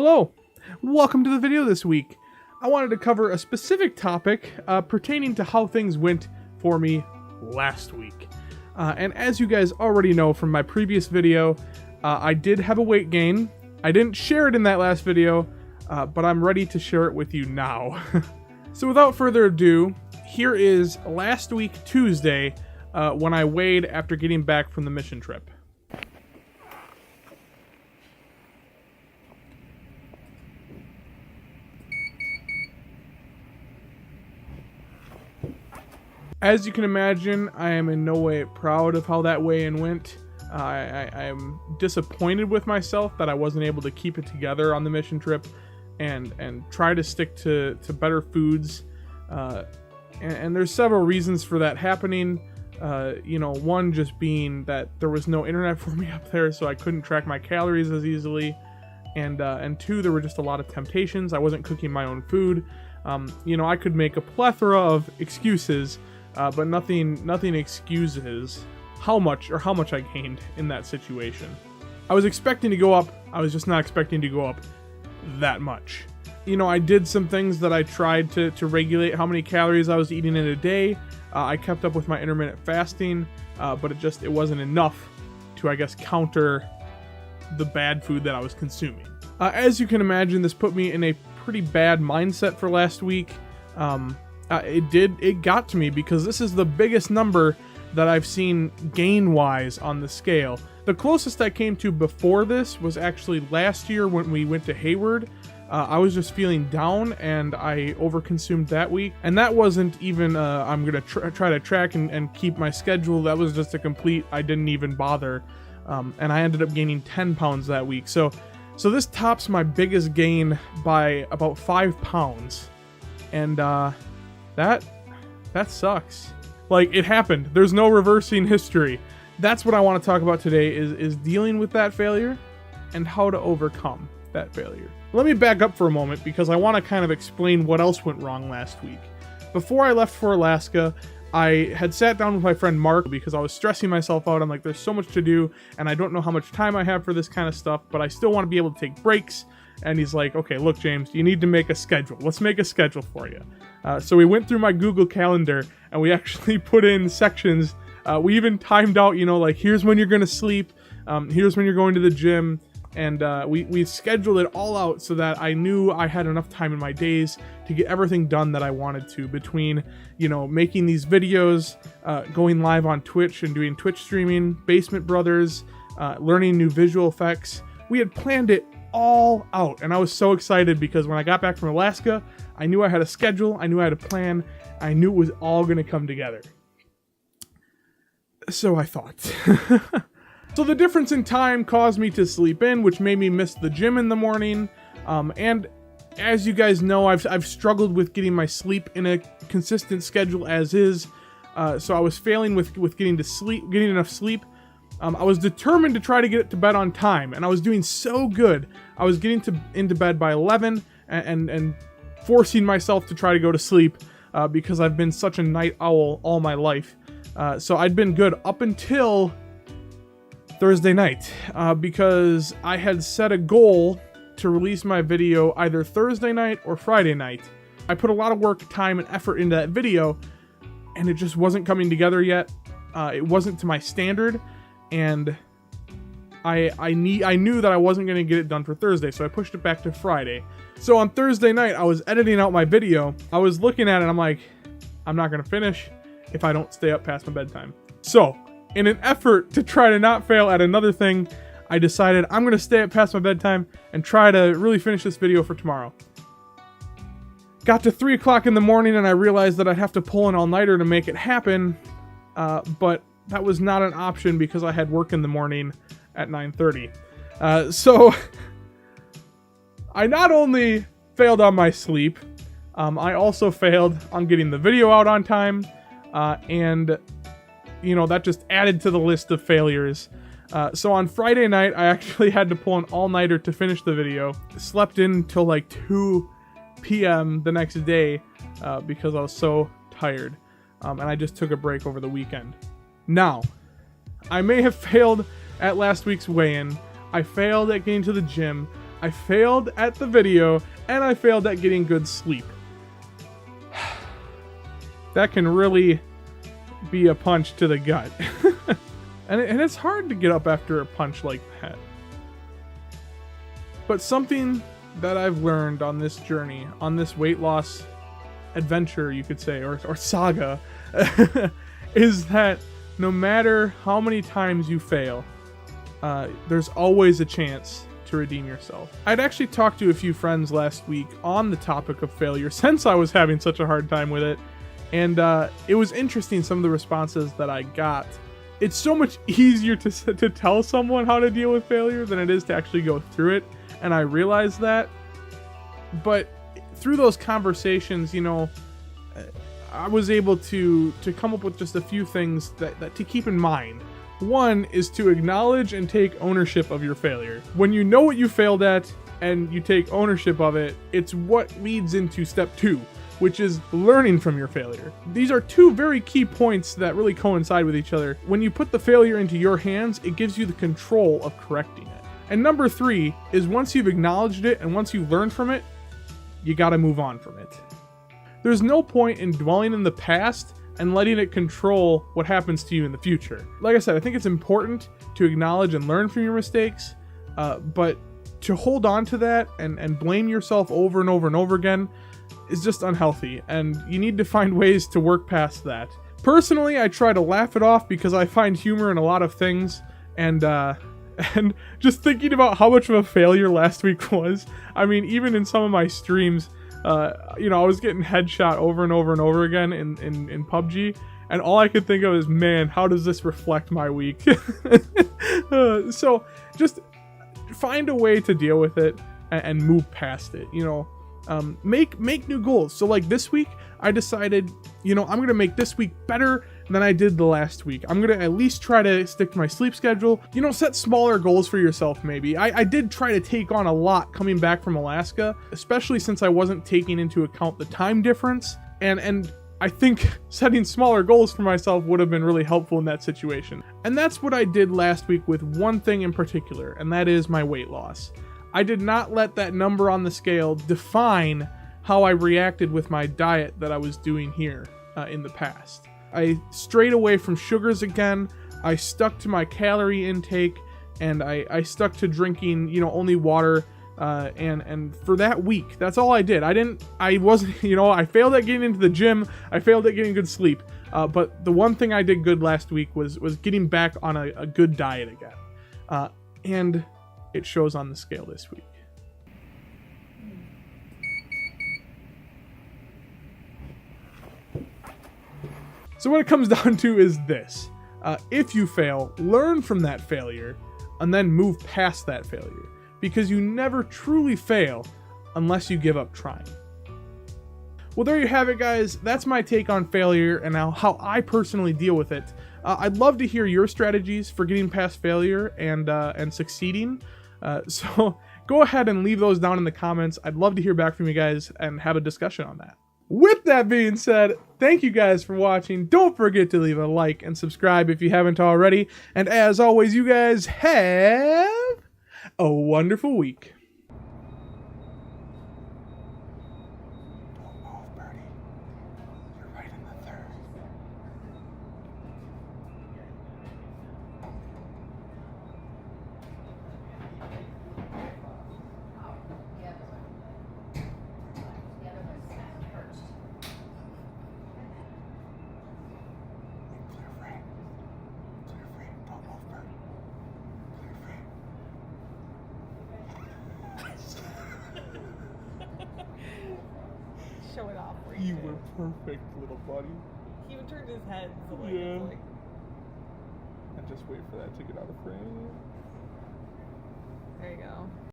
Hello, welcome to the video this week. I wanted to cover a specific topic pertaining to how things went for me last week. And as you guys already know from my previous video, I did have a weight gain. I didn't share it in that last video, but I'm ready to share it with you now. So without further ado, here is last week Tuesday when I weighed after getting back from the mission trip. As you can imagine, I am in no way proud of how that weigh-in went. I am disappointed with myself that I wasn't able to keep it together on the mission trip and try to stick to better foods. And there's several reasons for that happening. One just being that there was no internet for me up there, so I couldn't track my calories as easily. And two, there were just a lot of temptations. I wasn't cooking my own food. I could make a plethora of excuses, but nothing excuses how much I gained in that situation. I was expecting to go up, I was just not expecting to go up that much. I did some things that I tried to regulate how many calories I was eating in a day. I kept up with my intermittent fasting, but it wasn't enough to, I guess, counter the bad food that I was consuming. As you can imagine, this put me in a pretty bad mindset for last week. It got to me because this is the biggest number that I've seen gain-wise on the scale. The closest I came to before this was actually last year when we went to Hayward. I was just feeling down and I overconsumed that week. And that wasn't even, I'm going to try to track and keep my schedule. That was just a complete, I didn't even bother. And I ended up gaining 10 pounds that week. So this tops my biggest gain by about 5 pounds. And that sucks. Like, it happened. There's no reversing history. That's what I want to talk about today is dealing with that failure and how to overcome that failure. Let me back up for a moment because I want to kind of explain what else went wrong last week. Before I left for Alaska, I had sat down with my friend Mark because I was stressing myself out. I'm like, there's so much to do and I don't know how much time I have for this kind of stuff, but I still want to be able to take breaks. And he's like, okay, look, James, you need to make a schedule. Let's make a schedule for you. So we went through my Google Calendar and we actually put in sections. We even timed out, like, here's when you're going to sleep. Here's when you're going to the gym. And we scheduled it all out so that I knew I had enough time in my days to get everything done that I wanted to between, making these videos, going live on Twitch and doing Twitch streaming, Basement Brothers, learning new visual effects. We had planned it all out and I was so excited because when I got back from Alaska, I knew I had a schedule, I knew I had a plan, I knew it was all going to come together. So I thought. So the difference in time caused me to sleep in, which made me miss the gym in the morning. And as you guys know, I've struggled with getting my sleep in a consistent schedule as is. So I was failing with getting enough sleep. I was determined to try to get to bed on time, and I was doing so good. I was getting into bed by 11 and forcing myself to try to go to sleep because I've been such a night owl all my life. So I'd been good up until Thursday night because I had set a goal to release my video either Thursday night or Friday night. I put a lot of work, time, and effort into that video, and it just wasn't coming together yet. It wasn't to my standard. And I knew that I wasn't going to get it done for Thursday, so I pushed it back to Friday. So on Thursday night, I was editing out my video. I was looking at it, and I'm like, I'm not going to finish if I don't stay up past my bedtime. So, in an effort to try to not fail at another thing, I decided I'm going to stay up past my bedtime and try to really finish this video for tomorrow. Got to 3 o'clock in the morning, and I realized that I'd have to pull an all-nighter to make it happen, but that was not an option because I had work in the morning at 9:30. So I not only failed on my sleep, I also failed on getting the video out on time. And that just added to the list of failures. So on Friday night, I actually had to pull an all-nighter to finish the video. Slept in till like 2 p.m. the next day because I was so tired. And I just took a break over the weekend. Now, I may have failed at last week's weigh-in. I failed at getting to the gym. I failed at the video, and I failed at getting good sleep. That can really be a punch to the gut. and it's hard to get up after a punch like that. But something that I've learned on this journey, on this weight loss adventure, you could say, or saga, is that no matter how many times you fail, there's always a chance to redeem yourself. I'd actually talked to a few friends last week on the topic of failure since I was having such a hard time with it, and it was interesting some of the responses that I got. It's so much easier to tell someone how to deal with failure than it is to actually go through it, and I realized that. But through those conversations, you know, I was able to come up with just a few things that to keep in mind. One is to acknowledge and take ownership of your failure. When you know what you failed at and you take ownership of it, it's what leads into step 2, which is learning from your failure. These are two very key points that really coincide with each other. When you put the failure into your hands, it gives you the control of correcting it. And number 3 is once you've acknowledged it and once you've learned from it, you gotta move on from it. There's no point in dwelling in the past and letting it control what happens to you in the future. Like I said, I think it's important to acknowledge and learn from your mistakes, but to hold on to that and blame yourself over and over and over again is just unhealthy, and you need to find ways to work past that. Personally, I try to laugh it off because I find humor in a lot of things, and just thinking about how much of a failure last week was, I mean, even in some of my streams, you know, I was getting headshot over and over and over again in PUBG, and all I could think of is, man, how does this reflect my week? So just find a way to deal with it and move past it, you know. Make new goals. So like this week, I decided, you know, I'm gonna make this week better than I did the last week. I'm gonna at least try to stick to my sleep schedule. You know, set smaller goals for yourself maybe. I did try to take on a lot coming back from Alaska, especially since I wasn't taking into account the time difference. And I think setting smaller goals for myself would have been really helpful in that situation. And that's what I did last week with one thing in particular, and that is my weight loss. I did not let that number on the scale define how I reacted with my diet that I was doing here in the past. I strayed away from sugars again. I stuck to my calorie intake, and I stuck to drinking, you know, only water. And for that week, that's all I did. I wasn't, you know, I failed at getting into the gym. I failed at getting good sleep. But the one thing I did good last week was getting back on a good diet again. And it shows on the scale this week. So what it comes down to is this. If you fail, learn from that failure and then move past that failure, because you never truly fail unless you give up trying. Well, there you have it, guys. That's my take on failure and how I personally deal with it. I'd love to hear your strategies for getting past failure and succeeding. So go ahead and leave those down in the comments. I'd love to hear back from you guys and have a discussion on that. With that being said, thank you guys for watching. Don't forget to leave a like and subscribe if you haven't already. And as always, you guys have a wonderful week. Show it off. You were perfect, little buddy. He even turned his head. So like, Yeah. like... And just wait for that to get out of frame. There you go.